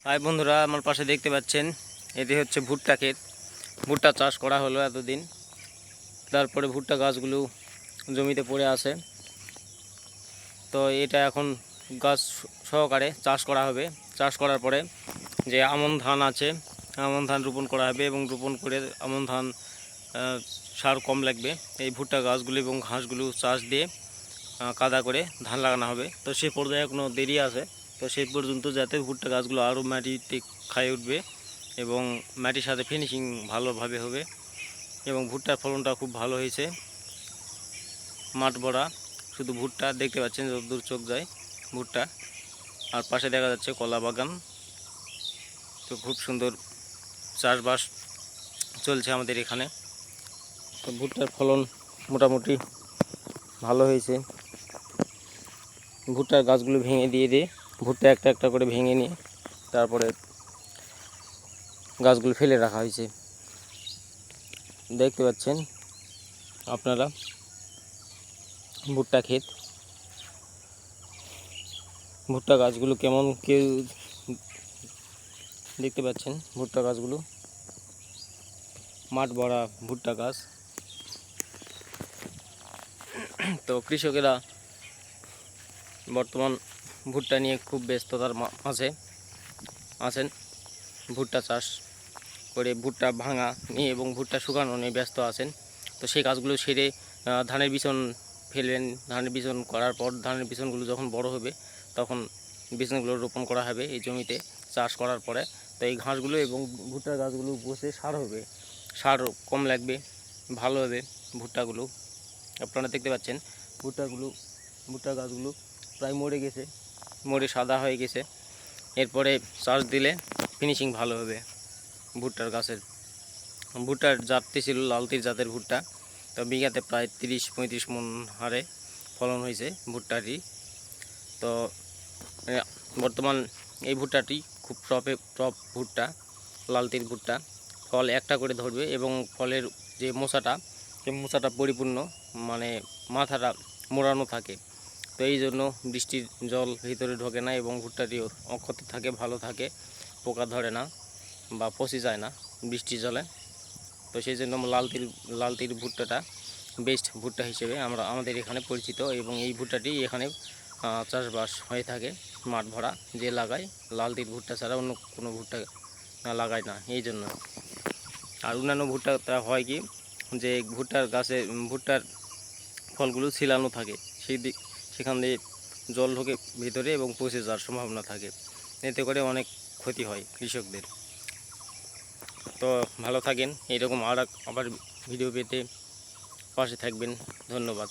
High বন্ধুরা, আমার পাশে দেখতে পাচ্ছেন এটি হচ্ছে ভুট্টা ক্ষেত। ভুট্টা চাষ করা হলো এতদিন, তারপরে ভুট্টা গাছগুলো জমিতে পড়ে আছে। তো এটা এখন গাছ সহকারে চাষ করা হবে। চাষ করার পরে যে আমন ধান আছে, আমন ধান রোপণ করা হবে এবং রোপণ করে আমন ধান সার কম লাগবে। এই ভুট্টা গাছগুলো এবং ঘাসগুলো চাষ দিয়ে কাদা করে ধান লাগানো হবে। তো সে পর্যায়ে এখনও দেরি আছে। তো সেই পর্যন্ত যাতে ভুট্টা গাছগুলো আরও মাটিতে খাই উঠবে এবং মাটির সাথে ফিনিশিং ভালোভাবে হবে এবং ভুট্টার ফলনটা খুব ভালো হয়েছে। মাঠ ভরা শুধু ভুট্টা দেখতে পাচ্ছেন, যতদূর চোখ যায় ভুট্টা, আর পাশে দেখা যাচ্ছে কলা বাগান। তো খুব সুন্দর চাষবাস চলছে আমাদের এখানে। তো ভুট্টার ফলন মোটামুটি ভালো হয়েছে। ভুট্টার গাছগুলো ভেঙে দিয়ে ভুট্টা একটা একটা করে ভেঙে নিয়ে তারপরে গাছগুলো ফেলে রাখা হয়েছে। দেখতে পাচ্ছেন আপনারা ভুট্টা ক্ষেত। ভুট্টা গাছগুলো কেমন কেউ দেখতে পাচ্ছেন, ভুট্টা গাছগুলো মাঠ ভরা ভুট্টা গাছ। তো কৃষকেরা বর্তমান ভুট্টা নিয়ে খুব ব্যস্ততার মাঝে আছেন। ভুট্টা চাষ করে ভুট্টা ভাঙা নিয়ে এবং ভুট্টা শুকানো নিয়ে ব্যস্ত আছেন। তো সেই কাজগুলো সেরে ধানের বিচন ফেলবেন। ধানের বিচন করার পর ধানের বিচনগুলো যখন বড় হবে তখন বিচনগুলো রোপণ করা হবে এই জমিতে চাষ করার পরে। তো এই ঘাসগুলো এবং ভুট্টার গাছগুলো বসে সার হবে, সার কম লাগবে, ভালো হবে ভুট্টাগুলো। আপনারা দেখতে পাচ্ছেন ভুট্টার গাছগুলো প্রায় মরে গেছে, মরে সাদা হয়ে গেছে। এরপরে চাষ দিলে ফিনিশিং ভালো হবে ভুট্টার গাছের। ভুট্টার জাতটি ছিল লালতির জাতের ভুট্টা। তো বিঘাতে প্রায় 30-35 মণ হারে ফলন হয়েছে ভুট্টাটি। তো বর্তমান এই ভুট্টাটি খুব টপ ভুট্টা, লালতির ভুট্টা। ফল একটা করে ধরবে এবং ফলের যে মোচাটা, সেই মোচাটা পরিপূর্ণ, মানে মাথাটা মোড়ানো থাকে। তো এই জন্য বৃষ্টির জল ভিতরে ঢোকে না এবং ভুট্টাটি অক্ষত থাকে, ভালো থাকে, পোকা ধরে না বা পচে যায় না বৃষ্টির জলে। তো সেই জন্য লালতির ভুট্টাটা বেস্ট ভুট্টা হিসেবে আমাদের এখানে পরিচিত এবং এই ভুট্টাটি এখানে চাষবাস হয়ে থাকে মাঠ ভরা। যে লাগায় লালতির ভুট্টা ছাড়া অন্য কোনো ভুট্টা লাগায় না এই জন্য। আর অন্যান্য ভুট্টা হয় কি, যে ভুট্টার ফলগুলো ছিলানো থাকে, সেখান দিয়ে জল ঢোকে ভিতরে এবং পচে যাওয়ার সম্ভাবনা থাকে। এতে করে অনেক ক্ষতি হয় কৃষকদের। তো ভালো থাকেন, এরকম আবার ভিডিও পেতে পাশে থাকবেন। ধন্যবাদ।